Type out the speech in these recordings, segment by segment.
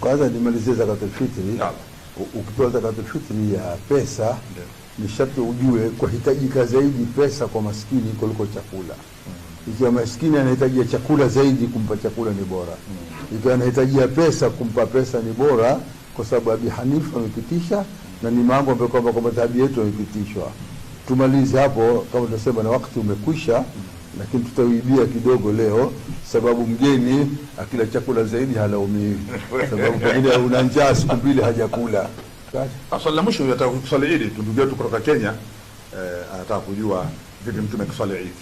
Kwanza nimalizie zakatul fitri. Ukitoa zakatul fitri ya pesa, ni sharti ujue kwa hitajika zaidi pesa kwa maskini kuliko chakula. Ikiwa maskini anahitaji chakula zaidi, kumpa chakula ni bora. Ikiwa anahitaji pesa, kumpa pesa ni bora, kwa sababu Abi Hanifa amepitisha na ni mambo ambayo kwa madhhabi yetu yamepitishwa. Tumalize hapo, kama tunasema na wakati umekwisha, lakini tutauibia kidogo leo, sababu mgeni akila chakula zaidi halaumii, sababu pengine una njaa siku mbili hajakula. Swali la mwisho nataka kuswali Eid. Ndugu yetu kutoka Kenya anataka kujua vipi Mtume akiswali Eid.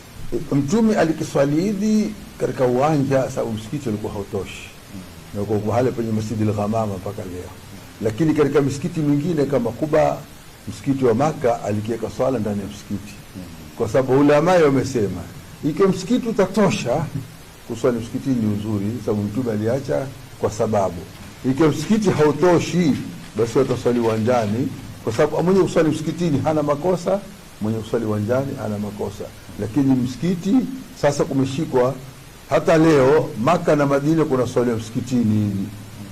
Mtume alikiswali Eid katika uwanja, sababu msikiti ulikuwa hautoshi. Na kwa mahali penye Masjid al-Ghamama mpaka leo. Lakini katika misikiti mingine kama Kuba, msikiti wa Maka, alikiweka swala ndani ya msikiti. Kwa sababu ulama wamesema ikiwa msikiti utatosha kuswali msikitini ni uzuri, sababu Mtume aliacha kwa sababu. Ikiwa msikiti hautoshi, basi wataswali uwanjani, kwa sababu mwenye kuswali msikitini hana makosa, mwenye kuswali uwanjani hana makosa. Lakini msikiti sasa kumeshikwa. Hata leo Maka na Madina kuna swali msikitini hivi.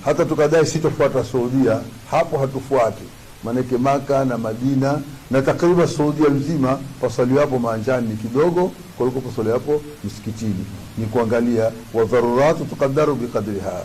Hata tukadai sitofuata Saudia, hapo hatufuati. Manake Maka na Madina na takriban Saudia mzima paswali hapo maanjani ni kidogo kuliko paswali hapo msikitini. Ni kuangalia wa dharuratu tukaddaru biqadriha.